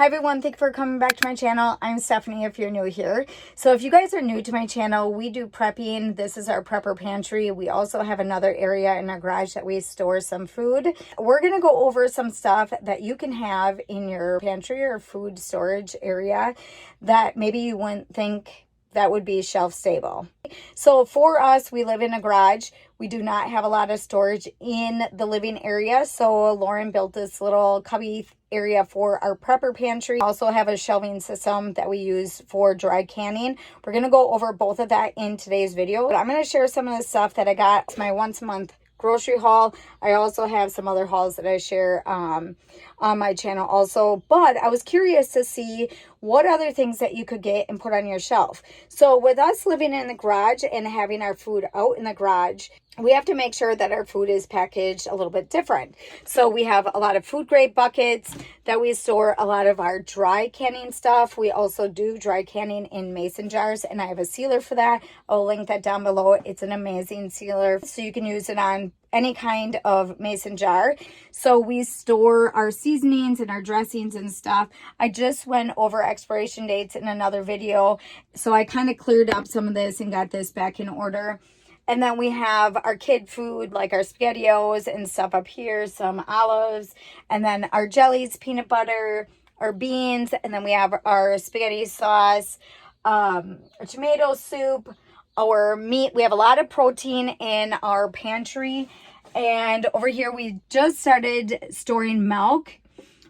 Hi everyone, thank you for coming back to my channel. I'm Stephanie if you're new here. So if you guys are new to my channel, we do prepping. This is our prepper pantry. We also have another area in our garage that we store some food. We're going to go over some stuff that you can have in your pantry or food storage area that maybe you wouldn't think that would be shelf stable. So for us, we live in a garage. We do not have a lot of storage in the living area. So Lauren built this little cubby area for our prepper pantry. We also have a shelving system that we use for dry canning. We're going to go over both of that in today's video. But I'm going to share some of the stuff that I got. It's my once a month grocery haul. I also have some other hauls that I share on my channel also, but I was curious to see what other things that you could get and put on your shelf. So with us living in the garage and having our food out in the garage, we have to make sure that our food is packaged a little bit different. So we have a lot of food grade buckets that we store a lot of our dry canning stuff. We also do dry canning in mason jars, and I have a sealer for that. I'll link that down below. It's an amazing sealer, so you can use it on any kind of mason jar. So we store our seasonings and our dressings and stuff. I just went over expiration dates in another video, so I kind of cleared up some of this and got this back in order. And then we have our kid food, like our SpaghettiOs and stuff up here, some olives, and then our jellies, peanut butter, our beans, and then we have our spaghetti sauce, our tomato soup, our meat. We have a lot of protein in our pantry. And over here, we just started storing milk.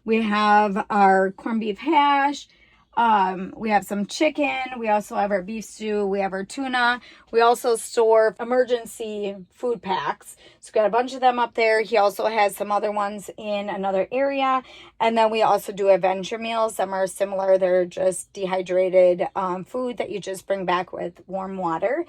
We have our corned beef hash. We have some chicken. We also have our beef stew. We have our tuna. We also store emergency food packs. So we got a bunch of them up there. He also has some other ones in another area. And then we also do adventure meals. Some are similar. They're just dehydrated food that you just bring back with warm water.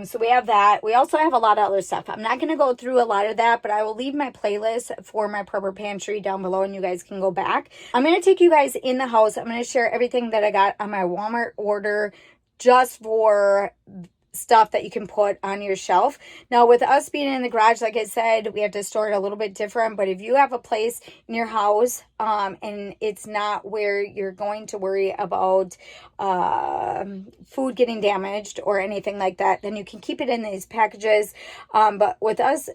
So we have that. We also have a lot of other stuff. I'm not going to go through a lot of that, but I will leave my playlist for my prepper pantry down below and you guys can go back. I'm going to take you guys in the house. I'm going to share everything that I got on my Walmart order just for stuff that you can put on your shelf. Now with us being in the garage, like I said, we have to store it a little bit different, but if you have a place in your house and it's not where you're going to worry about food getting damaged or anything like that, then you can keep it in these packages. But with us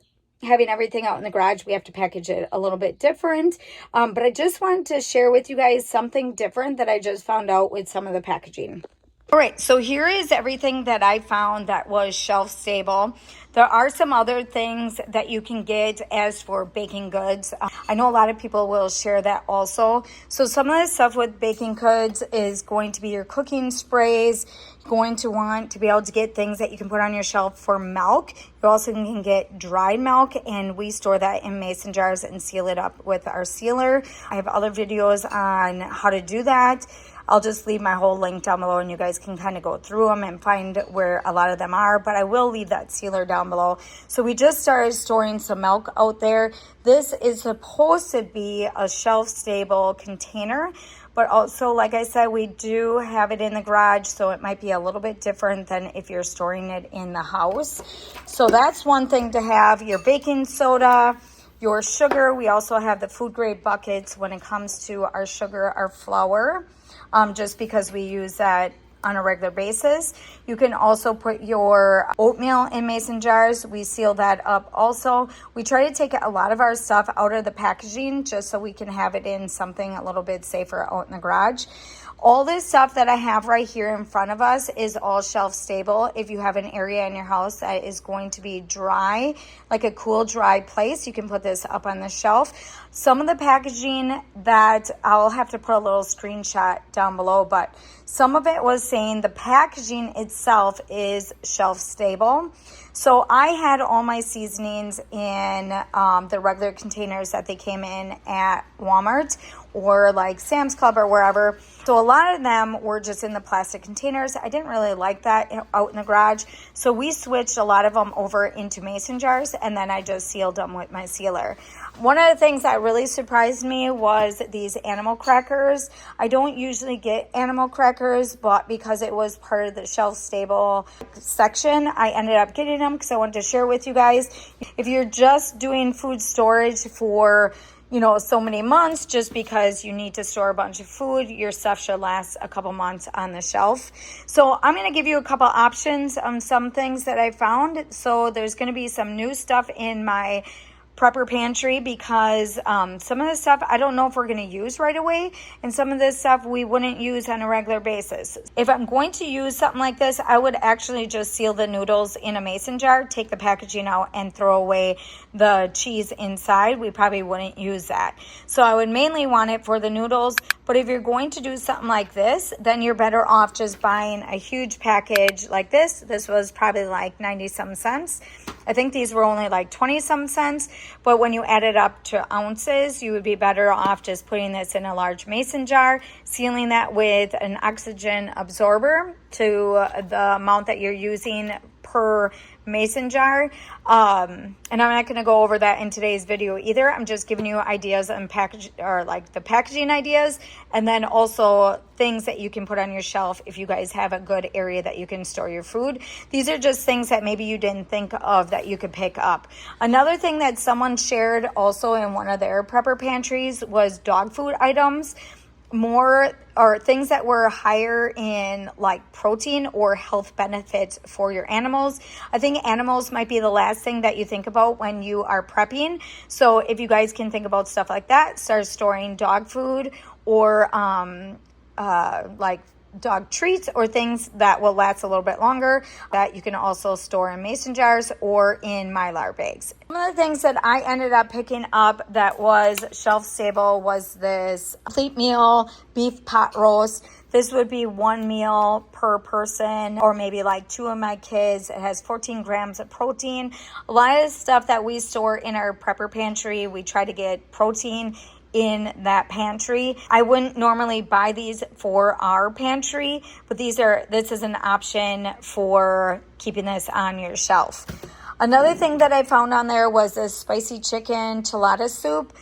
having everything out in the garage, we have to package it a little bit different. But I just wanted to share with you guys something different that I just found out with some of the packaging. All right, so here is everything that I found that was shelf stable. There are some other things that you can get as for baking goods. I know a lot of people will share that also. So some of the stuff with baking goods is going to be your cooking sprays. You're going to want to be able to get things that you can put on your shelf for milk. You also can get dried milk, and we store that in mason jars and seal it up with our sealer. I have other videos on how to do that. I'll just leave my whole link down below and you guys can kind of go through them and find where a lot of them are, but I will leave that sealer down below. So we just started storing some milk out there. This is supposed to be a shelf stable container, but also, like I said, we do have it in the garage, so it might be a little bit different than if you're storing it in the house. So that's one thing to have. Your baking soda, your sugar. We also have the food grade buckets when it comes to our sugar, our flour. Just because we use that on a regular basis. You can also put your oatmeal in mason jars. We seal that up also. We try to take a lot of our stuff out of the packaging just so we can have it in something a little bit safer out in the garage. All this stuff that I have right here in front of us is all shelf stable. If you have an area in your house that is going to be dry, like a cool, dry place, you can put this up on the shelf. Some of the packaging that I'll have to put a little screenshot down below, but some of it was saying the packaging itself is shelf stable. So I had all my seasonings in the regular containers that they came in at Walmart or like Sam's Club or wherever. So a lot of them were just in the plastic containers. I didn't really like that out in the garage. So we switched a lot of them over into mason jars, and then I just sealed them with my sealer. One of the things that really surprised me was these animal crackers. I don't usually get animal crackers, but because it was part of the shelf stable section, I ended up getting them because I wanted to share with you guys. If you're just doing food storage for you know, so many months, just because you need to store a bunch of food. Your stuff should last a couple months on the shelf. So I'm going to give you a couple options on some things that I found. So there's going to be some new stuff in my prepper pantry, because some of the stuff I don't know if we're going to use right away, and some of this stuff we wouldn't use on a regular basis. If I'm going to use something like this, I would actually just seal the noodles in a mason jar, take the packaging out, and throw away the cheese inside. We probably wouldn't use that. So I would mainly want it for the noodles. But if you're going to do something like this, then you're better off just buying a huge package like this. This was probably like 90-some cents. I think these were only like 20-some cents. But when you add it up to ounces, you would be better off just putting this in a large mason jar, sealing that with an oxygen absorber to the amount that you're using per mason jar. And I'm not going to go over that in today's video either. I'm just giving you ideas and the packaging ideas, and then also things that you can put on your shelf if you guys have a good area that you can store your food. These are just things that maybe you didn't think of that you could pick up. Another thing that someone shared also in one of their prepper pantries was dog food items. More or things that were higher in like protein or health benefits for your animals. I think animals might be the last thing that you think about when you are prepping. So if you guys can think about stuff like that, start storing dog food or like dog treats or things that will last a little bit longer, that you can also store in mason jars or in Mylar bags. One of the things that I ended up picking up that was shelf stable was this complete meal beef pot roast. This would be one meal per person, or maybe like two of my kids. It has 14 grams of protein. A lot of stuff that we store in our prepper pantry, we try to get protein in that pantry. I wouldn't normally buy these for our pantry, but this is an option for keeping this on your shelf. Another thing that I found on there was this spicy chicken enchilada soup.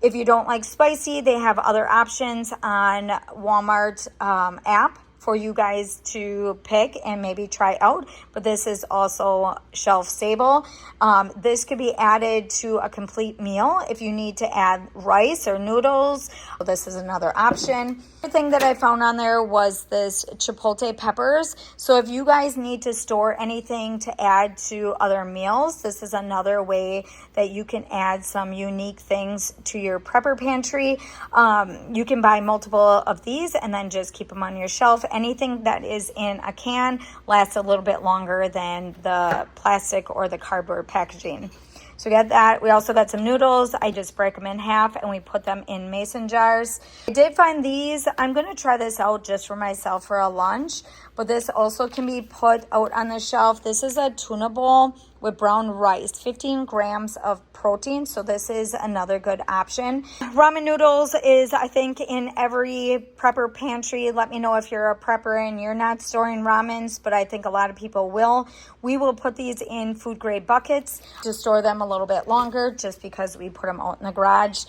If you don't like spicy, they have other options on Walmart app for you guys to pick and maybe try out, but this is also shelf stable. This could be added to a complete meal if you need to add rice or noodles. This is another option. The thing that I found on there was this chipotle peppers. So if you guys need to store anything to add to other meals, this is another way that you can add some unique things to your prepper pantry. You can buy multiple of these and then just keep them on your shelf. Anything that is in a can lasts a little bit longer than the plastic or the cardboard packaging. So we got that. We also got some noodles. I just break them in half and we put them in mason jars. I did find these. I'm going to try this out just for myself for a lunch, but this also can be put out on the shelf. This is a tuna bowl with brown rice, 15 grams of protein. So this is another good option. Ramen noodles is, I think, in every prepper pantry. Let me know if you're a prepper and you're not storing ramens, but I think a lot of people will. We will put these in food grade buckets to store them a little bit longer, just because we put them out in the garage.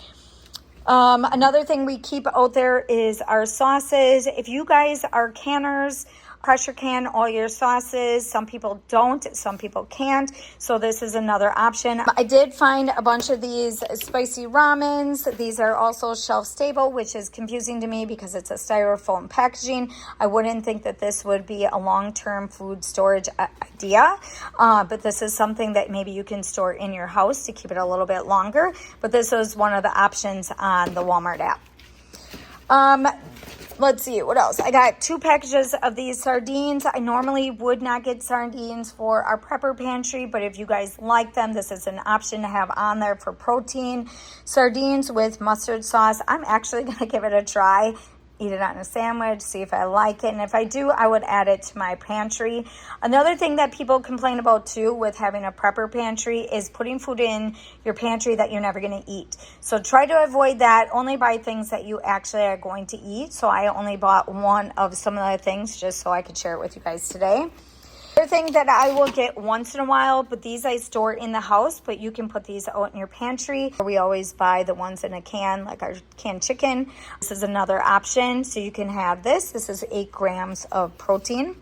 Another thing we keep out there is our sauces. If you guys are canners, pressure can all your sauces. Some people don't, some people can't. So this is another option. I did find a bunch of these spicy ramens. These are also shelf stable, which is confusing to me because it's a styrofoam packaging. I wouldn't think that this would be a long-term food storage idea, but this is something that maybe you can store in your house to keep it a little bit longer. But this was one of the options on the Walmart app. Let's see, what else? I got 2 packages of these sardines. I normally would not get sardines for our prepper pantry, but if you guys like them, this is an option to have on there for protein. Sardines with mustard sauce. I'm actually going to give it a try. Eat it on a sandwich, see if I like it. And if I do, I would add it to my pantry. Another thing that people complain about too with having a prepper pantry is putting food in your pantry that you're never going to eat. So try to avoid that. Only buy things that you actually are going to eat. So I only bought one of some of the things just so I could share it with you guys today. Other thing that I will get once in a while, but these I store in the house, but you can put these out in your pantry. We always buy the ones in a can, like our canned chicken. This is another option. So you can have this. This is 8 grams of protein.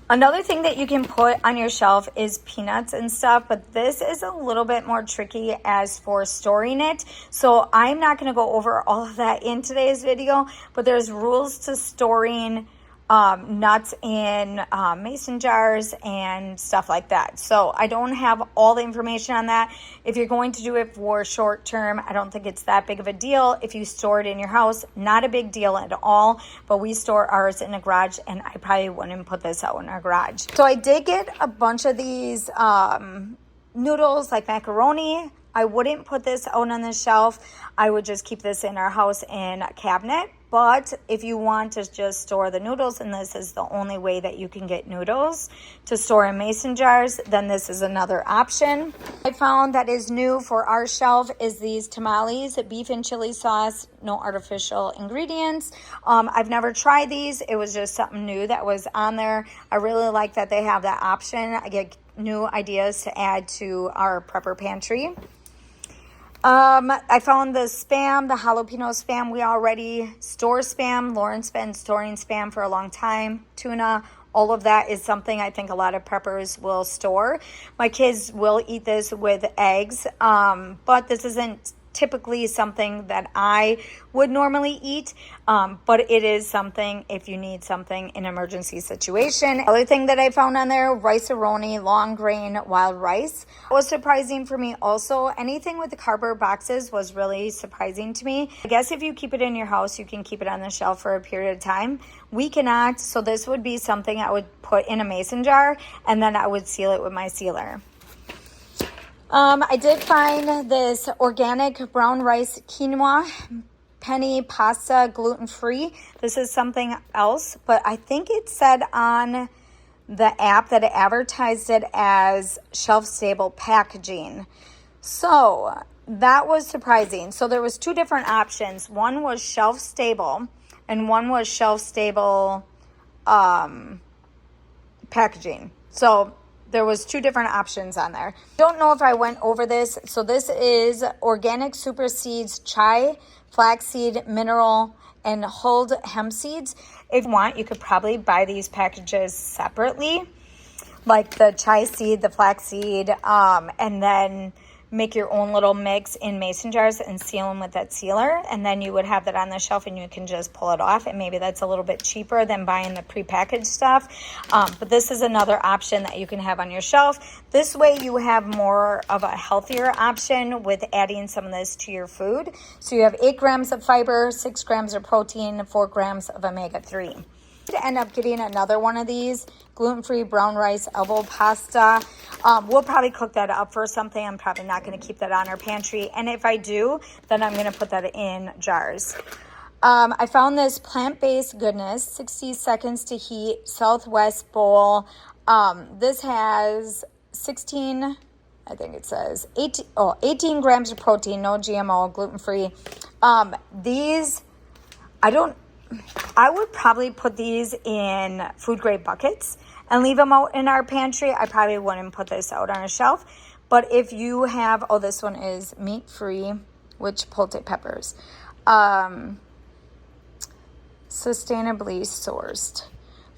Another thing that you can put on your shelf is peanuts and stuff, but this is a little bit more tricky as for storing it. So I'm not going to go over all of that in today's video, but there's rules to storing nuts in mason jars and stuff like that. So I don't have all the information on that. If you're going to do it for short term, I don't think it's that big of a deal. If you store it in your house, not a big deal at all, but we store ours in a garage, and I probably wouldn't put this out in our garage. So I did get a bunch of these noodles, like macaroni. I wouldn't put this out on the shelf. I would just keep this in our house in a cabinet. But if you want to just store the noodles, and this is the only way that you can get noodles to store in mason jars, then this is another option. I found that is new for our shelf is these tamales, beef and chili sauce, no artificial ingredients. I've never tried these. It was just something new that was on there. I really like that they have that option. I get new ideas to add to our prepper pantry. I found the Spam, the jalapeno Spam. We already store Spam. Lauren's been storing Spam for a long time. Tuna, all of that is something I think a lot of preppers will store. My kids will eat this with eggs, but this isn't typically something that I would normally eat, but it is something if you need something in an emergency situation. Other thing that I found on there, rice-a-roni, long grain wild rice. It was surprising for me also. Anything with the cardboard boxes was really surprising to me. I guess if you keep it in your house, you can keep it on the shelf for a period of time. We cannot, so this would be something I would put in a mason jar, and then I would seal it with my sealer. I did find this organic brown rice quinoa penny pasta, gluten-free. This is something else, but I think it said on the app that it advertised it as shelf-stable packaging. So that was surprising. So there was two different options. One was shelf-stable and one was shelf-stable packaging. So there was two different options on there. Don't know if I went over this. So this is organic super seeds, chai, flaxseed, mineral, and hulled hemp seeds. If you want, you could probably buy these packages separately, like the chai seed, the flaxseed, and then make your own little mix in mason jars and seal them with that sealer, and then you would have that on the shelf and you can just pull it off, and maybe that's a little bit cheaper than buying the prepackaged stuff, but this is another option that you can have on your shelf. This way you have more of a healthier option with adding some of this to your food. So you have 8 grams of fiber, 6 grams of protein, 4 grams of omega-3. To end up getting another one of these gluten-free brown rice elbow pasta. We'll probably cook that up for something. I'm probably not going to keep that on our pantry, and if I do, then I'm going to put that in jars. I found this plant-based goodness, 60 seconds to heat, Southwest bowl. This has 18 grams of protein, no GMO, gluten-free. I would probably put these in food grade buckets and leave them out in our pantry. I probably wouldn't put this out on a shelf. But if you have, this one is meat free with chipotle peppers. Sustainably sourced.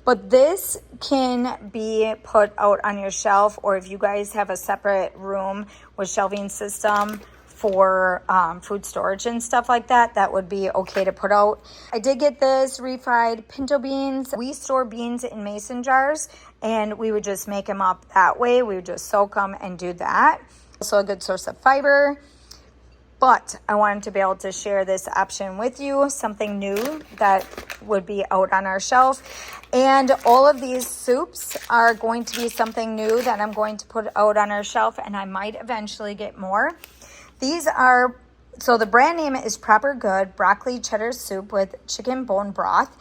But this can be put out on your shelf, or if you guys have a separate room with shelving system for food storage and stuff like that, that would be okay to put out. I did get this refried pinto beans. We store beans in mason jars, and we would just make them up that way. We would just soak them and do that. Also a good source of fiber. But I wanted to be able to share this option with you, something new that would be out on our shelf. And all of these soups are going to be something new that I'm going to put out on our shelf, and I might eventually get more. These are, so the brand name is Proper Good Broccoli Cheddar Soup with Chicken Bone Broth.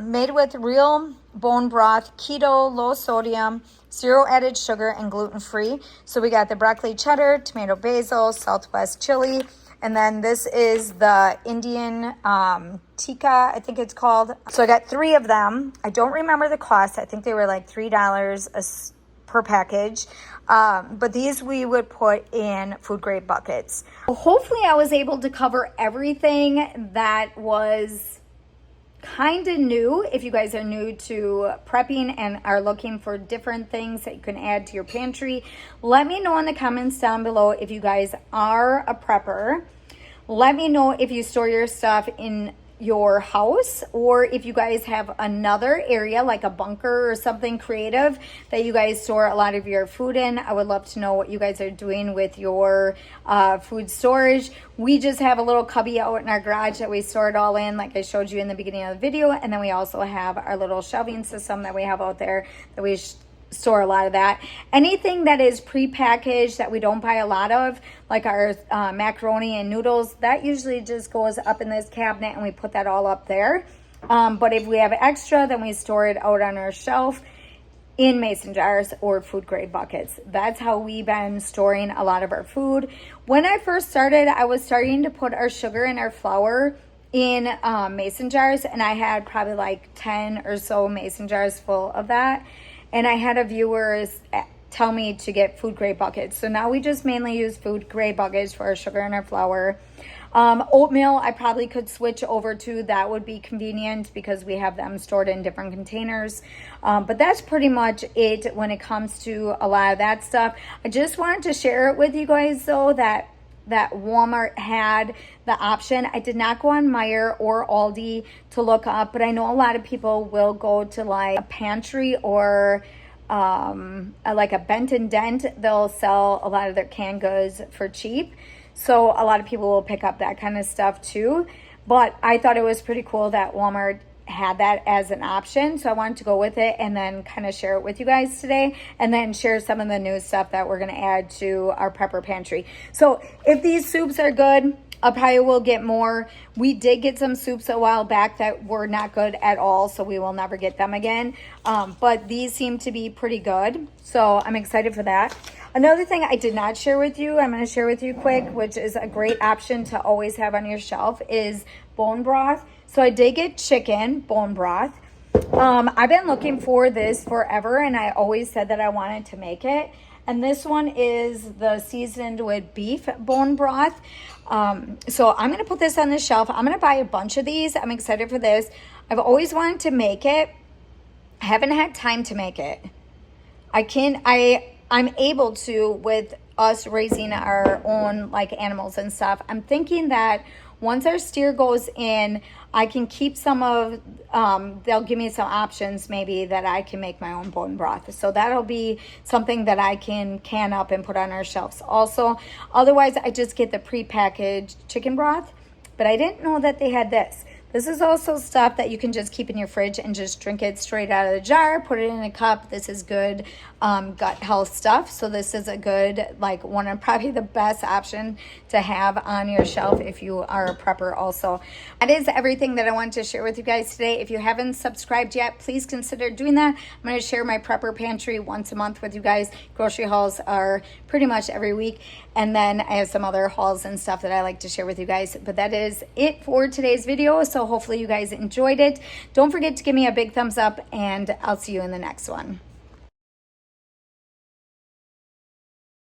Made with real bone broth, keto, low sodium, 0 added sugar, and gluten-free. So we got the broccoli cheddar, tomato basil, Southwest chili, and then this is the Indian tikka, I think it's called. So I got 3 of them. I don't remember the cost. I think they were like $3 per package. But these we would put in food grade buckets. Hopefully I was able to cover everything that was kind of new. If you guys are new to prepping and are looking for different things that you can add to your pantry, let me know in the comments down below if you guys are a prepper. Let me know if you store your stuff in your house, or if you guys have another area like a bunker or something creative that you guys store a lot of your food in. I would love to know what you guys are doing with your food storage. We just have a little cubby out in our garage that we store it all in, like I showed you in the beginning of the video, and then we also have our little shelving system that we have out there that we store a lot of that. Anything that is pre-packaged that we don't buy a lot of, like our macaroni and noodles, that usually just goes up in this cabinet and we put that all up there. But if we have extra, then we store it out on our shelf in mason jars or food grade buckets. That's how we've been storing a lot of our food. When I first started, I was starting to put our sugar and our flour in mason jars, and I had probably like 10 or so mason jars full of that. And I had a viewer tell me to get food grade buckets. So now we just mainly use food grade buckets for our sugar and our flour. Oatmeal, I probably could switch over to. That would be convenient because we have them stored in different containers. But that's pretty much it when it comes to a lot of that stuff. I just wanted to share it with you guys though, that Walmart had the option. I did not go on Meijer or Aldi to look up, but I know a lot of people will go to like a Pantry or like a Bent and Dent. They'll sell a lot of their canned goods for cheap. So a lot of people will pick up that kind of stuff too. But I thought it was pretty cool that Walmart had that as an option, so I wanted to go with it and then kind of share it with you guys today, and then share some of the new stuff that we're going to add to our prepper pantry. So if these soups are good, I probably will get more. We did get some soups a while back that were not good at all, so we will never get them again. But these seem to be pretty good, so I'm excited for that. Another thing I did not share with you, I'm going to share with you quick, which is a great option to always have on your shelf, is bone broth. So I did get chicken bone broth. I've been looking for this forever, and I always said that I wanted to make it. And this one is the seasoned with beef bone broth. So I'm going to put this on the shelf. I'm going to buy a bunch of these. I'm excited for this. I've always wanted to make it. I haven't had time to make it. I'm able to with us raising our own like animals and stuff. I'm thinking that once our steer goes in, I can keep some of, they'll give me some options maybe that I can make my own bone broth. So that'll be something that I can up and put on our shelves also. Otherwise, I just get the prepackaged chicken broth, but I didn't know that they had this. This is also stuff that you can just keep in your fridge and just drink it straight out of the jar, put it in a cup. This is good gut health stuff. So this is a good, like one of probably the best option to have on your shelf if you are a prepper also. That is everything that I wanted to share with you guys today. If you haven't subscribed yet, please consider doing that. I'm going to share my prepper pantry once a month with you guys. Grocery hauls are pretty much every week. And then I have some other hauls and stuff that I like to share with you guys. But that is it for today's video. So hopefully you guys enjoyed it. Don't forget to give me a big thumbs up, and I'll see you in the next one.